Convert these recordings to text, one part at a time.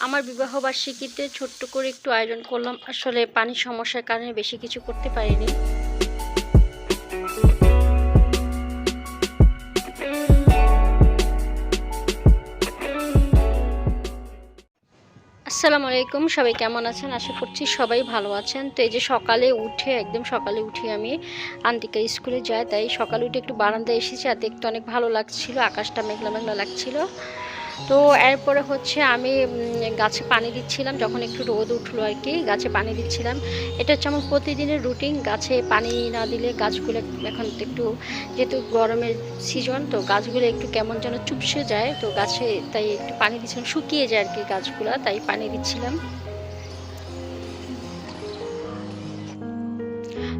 আমার বিবাহবার্ষিকীতে ছোট্ট করে একটু আয়োজন করলাম। আসলে পানির সমস্যার কারণে বেশি কিছু করতে পারিনি। আসসালামু আলাইকুম, সবাই কেমন আছেন? আশা করছি সবাই ভালো আছেন। তো এই যে একদম সকালে উঠে আমি আন্তিকা স্কুলে যাই, তাই সকালে উঠে একটু বারান্দায় এসেছি আর দেখতে অনেক ভালো লাগছিল। আকাশটা মেঘলা মেঘলা লাগছিল। তো এরপরে হচ্ছে আমি গাছে পানি দিচ্ছিলাম, যখন একটু রোদ উঠলো আর কি গাছে পানি দিচ্ছিলাম। এটা হচ্ছে আমার প্রতিদিনের রুটিন। গাছে পানি না দিলে গাছগুলো এখন তো একটু, যেহেতু গরমের সিজন, তো গাছগুলো একটু কেমন যেন চুপসে যায়, তো গাছে তাই একটু পানি দিচ্ছিলাম, শুকিয়ে যায় আর কি গাছগুলো, তাই পানি দিচ্ছিলাম।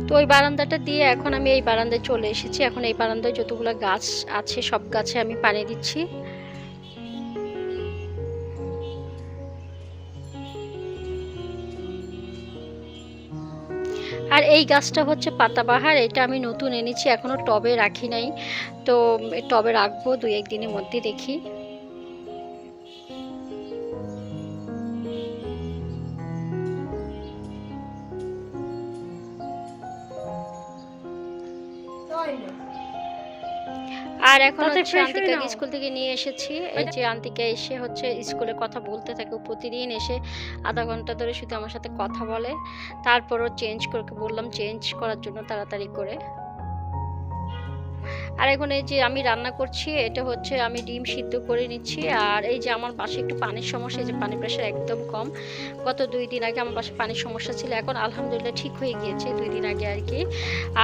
তো ওই বারান্দাটা দিয়ে এখন আমি এই বারান্দায় চলে এসেছি। এখন এই বারান্দায় যতগুলো গাছ আছে সব গাছে আমি পানি দিচ্ছি। আর এই গাছটা হচ্ছে পাতাবাহার, এটা আমি নতুন এনেছি, এখনো টবে রাখি নাই। তো টবে রাখবো 2-1 দিনের মধ্যে দেখি। আর এখন হচ্ছে আন্তিকাকে স্কুল থেকে নিয়ে এসেছি। এই যে আন্তিকা এসে হচ্ছে স্কুলে কথা বলতে থাকে, প্রতিদিন এসে আধা ঘন্টা ধরে শুধু আমার সাথে কথা বলে। তারপরও চেঞ্জ করে বললাম চেঞ্জ করার জন্য তাড়াতাড়ি করে। আর এখন এই যে আমি রান্না করছি, এটা হচ্ছে আমি ডিম সিদ্ধ করে নিচ্ছি। আর এই যে আমার বাসায় একটু পানির সমস্যা, এই যে পানির প্রেশার একদম কম। গত 2 দিন আগে আমার বাসায় পানির সমস্যা ছিল, এখন আলহামদুলিল্লাহ ঠিক হয়ে গিয়েছে 2 দিন আগে আর কি।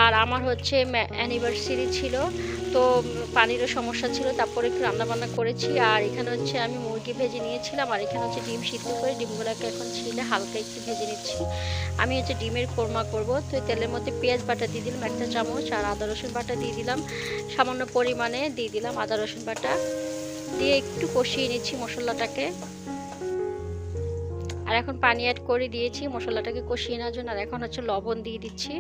আর আমার হচ্ছে অ্যানিভার্সারি ছিল, তো পানিরও সমস্যা ছিল, তারপরে একটু রান্নাবান্না করেছি। আর এখানে হচ্ছে আমি মুরগি ভেজে নিয়েছিলাম, আর এখানে হচ্ছে ডিম সিদ্ধ করে ডিমগুলোকে এখন ছিলে হালকা একটু ভেজে নিচ্ছি। আমি হচ্ছে ডিমের কোরমা করব। তো তেলের মধ্যে পেঁয়াজ বাটা দিয়ে দিলাম 1 চামচ, আর আদা রসুন বাটা দিয়ে দিলাম সামান্য পরিমাণে, দিয়ে দিলাম আদা রসুন বাটা, দিয়ে একটু কষিয়ে নিচ্ছি মশলাটাকে। আর এখন পানি অ্যাড করে দিয়েছি মশলাটাকে কষিয়ে নেওয়ার জন্য। আর এখন হচ্ছে লবণ দিয়ে দিচ্ছি।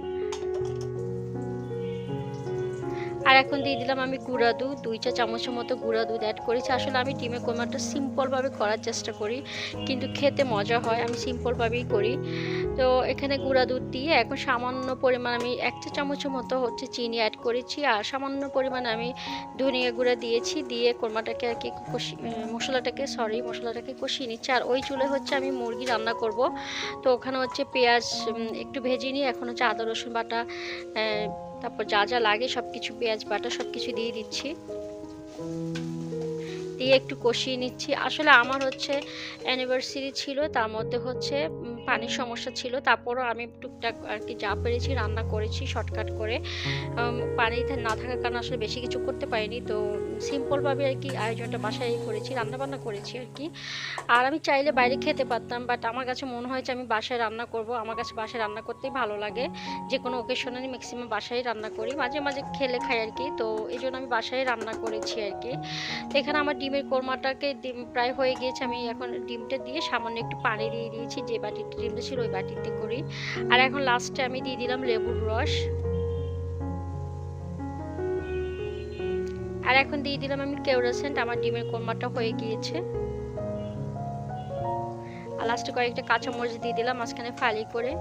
আর এখন দিয়ে দিলাম আমি গুঁড়া দুধ, 2 চা চামচের মতো গুঁড়া দুধ অ্যাড করেছি। আসলে আমি ডিমের কোরমাটা সিম্পলভাবে করার চেষ্টা করি, কিন্তু খেতে মজা হয়, আমি সিম্পলভাবেই করি। তো এখানে গুঁড়া দুধ দিয়ে এখন সামান্য পরিমাণ আমি 1 চা চামচের মতো হচ্ছে চিনি অ্যাড করেছি, আর সামান্য পরিমাণ আমি ধনিয়া গুঁড়া দিয়েছি। দিয়ে কোরমাটাকে আর কি মশলাটাকে কষিয়ে নিচ্ছি। আর ওই চুলে হচ্ছে আমি মুরগি রান্না করব। তো ওখানে হচ্ছে পেঁয়াজ একটু ভেজে নিয়ে এখন হচ্ছে আদা রসুন বাটা, তারপর যা যা লাগে সব কিছু, পেঁয়াজ বাটা সব কিছু দিয়ে দিচ্ছি, দিয়ে একটু কষিয়ে নিচ্ছি। আসলে আমার হচ্ছে অ্যানিভার্সারি ছিল, তার মধ্যে হচ্ছে পানির সমস্যা ছিল, তারপরও আমি টুকটাক আর কি যা পেরেছি রান্না করেছি শর্টকাট করে। পানি না থাকার কারণে আসলে বেশি কিছু করতে পারিনি, তো সিম্পলভাবে আর কি আয়োজনটা বাসায় করেছি, রান্নাবান্না করেছি আর কি। আর আমি চাইলে বাইরে খেতে পারতাম, বাট আমার কাছে মনে হয়েছে আমি বাসায় রান্না করব। আমার কাছে বাসায় রান্না করতেই ভালো লাগে, যে কোনো ওকেশনে ম্যাক্সিমাম বাসায় রান্না করি, মাঝে মাঝে খেলে খাই আর কি। তো এই জন্য আমি বাসায় রান্না করেছি আর কি। তো এখানে আমার ডিমের কোরমাটাকে ডিম প্রায় হয়ে গিয়েছে, আমি এখন ডিমটা দিয়ে সামান্য একটু পানি দিয়ে দিয়েছি, যে বাটিতে ডিমটা ছিল ওই বাটিতে করি। আর এখন লাস্টে আমি দিয়ে দিলাম লেবুর রস। আর এখন দিয়ে দিলাম আমি কেওড়া-সেন্ট। আমার ডিমের কোরমাটা হয়ে গিয়েছে। আর লাস্টে কয়েকটা কাঁচামরিচ দিয়ে দিলাম মাঝখানে ফালি করে।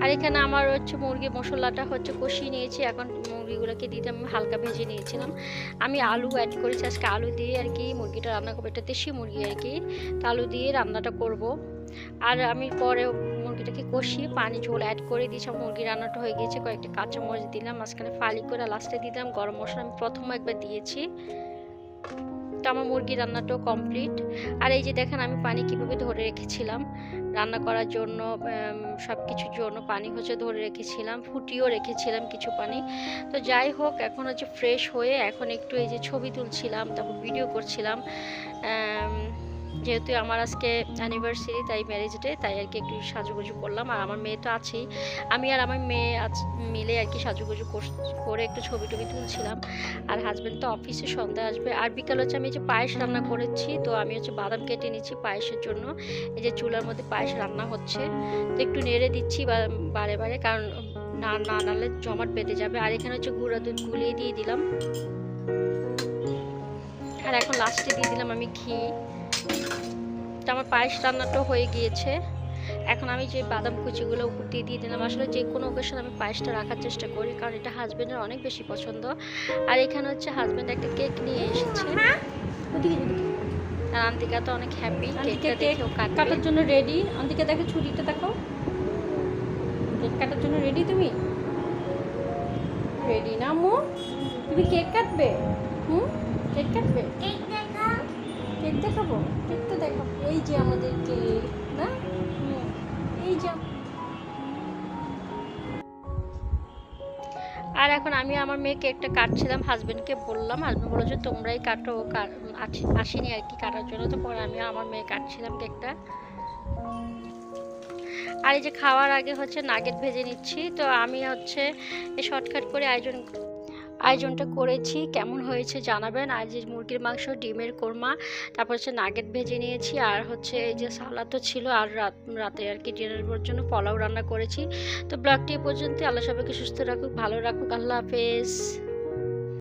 আর এখানে আমার হচ্ছে মুরগি মশলাটা হচ্ছে কষিয়ে নিয়েছি, এখন মুরগিগুলোকে দিতে আমি হালকা ভেজে নিয়েছিলাম। আমি আলু অ্যাড করেছি, আজকে আলু দিয়ে আর কি মুরগিটা রান্না করবো, এটা দেশি মুরগি আর কি, তো আলু দিয়ে রান্নাটা করব। আর আমি পরে মুরগিটাকে কষিয়ে পানি ঝোল অ্যাড করে দিয়েছি, মুরগি রান্নাটা হয়ে গিয়েছে। কয়েকটা কাঁচামরিচ দিলাম মাঝখানে ফালি করে, লাস্টে দিলাম গরম মশলা, আমি প্রথমে একবার দিয়েছি। তো আমার মুরগি রান্নাটাও কমপ্লিট। আর এই যে দেখেন আমি পানি কিভাবে ধরে রেখেছিলাম রান্না করার জন্য, সব কিছুর জন্য পানি হচ্ছে ধরে রেখেছিলাম, ফুটিয়েও রেখেছিলাম কিছু পানি। তো যাই হোক, এখন হচ্ছে ফ্রেশ হয়ে এখন একটু এই যে ছবি তুলছিলাম, তারপর ভিডিও করছিলাম। যেহেতু আমার আজকে অ্যানিভার্সারি, তাই ম্যারেজ ডে, তাই আর কি একটু সাজুগুজু করলাম। আর আমার মেয়ে তো আছেই, আমি আর আমার মেয়ে মিলে আর কি সাজুগুজু করে একটু ছবি টবি তুলছিলাম। আর হাজব্যান্ড তো অফিসে সন্ধ্যায় আসবে। আর বিকাল হচ্ছে আমি যে পায়েস রান্না করেছি, তো আমি হচ্ছে বাদাম কেটে নিচ্ছি পায়েসের জন্য। এই যে চুলার মধ্যে পায়েস রান্না হচ্ছে, তো একটু নেড়ে দিচ্ছি বারে বারে, কারণ না নাড়লে জমাট বেঁধে যাবে। আর এখানে হচ্ছে গুঁড়া দুধ গুলিয়ে দিয়ে দিলাম। লাস্টে দিয়ে দিলাম আমি ঘি। তো আমার পায়েস রান্নাটাও হয়ে গিয়েছে। এখন আমি যে বাদাম কুচিগুলো উপর দিয়ে দিলাম। আসলে যে কোনো অকেশনে আমি পায়েসটা রাখার চেষ্টা করি, কারণ এটা হাজবেন্ডের অনেক বেশি পছন্দ। আর এখানে হচ্ছে হাজবেন্ড একটা কেক নিয়ে এসেছে, আর আন্তিকা তো অনেক হ্যাপি কেকটা দেখেও কাটার জন্য রেডি। আন্তিকা দেখো, ছুরিটা দেখো, কেক কাটার জন্য রেডি। তুমি রেডি না আম্মু? তুমি কেক কাটবে? কেক কাটবে? কেক দেখাবো, কেকটা দেখাবো। এই যে আমাদের কেক না, এই যে। আর এখন আমি আমার মেয়ে কেকটা কাটছিলাম, হাজবেন্ডকে বললাম, হাজবেন্ড বললো যে তোমরাই কাটো, আসেনি আর কি কাটার জন্য। তো পরে আমি আমার মেয়ে কাটছিলাম কেকটা। আর এই যে খাওয়ার আগে হচ্ছে নাগেট ভেজে নিচ্ছি। তো আমি হচ্ছে শর্টকাট করে আয়োজনটা করেছি, কেমন হয়েছে জানাবেন। আর যে মুরগির মাংস, ডিমের কোরমা, তারপর হচ্ছে নাগেট ভেজে নিয়েছি, আর হচ্ছে এই যে সালাদ তো ছিল, আর রাতে আর কি ডিনারের জন্য পোলাও রান্না করেছি। তো ব্লগটি এ পর্যন্ত। আল্লাহ সবাইকে সুস্থ রাখুক, ভালো রাখুক। আল্লাহ হাফেজ।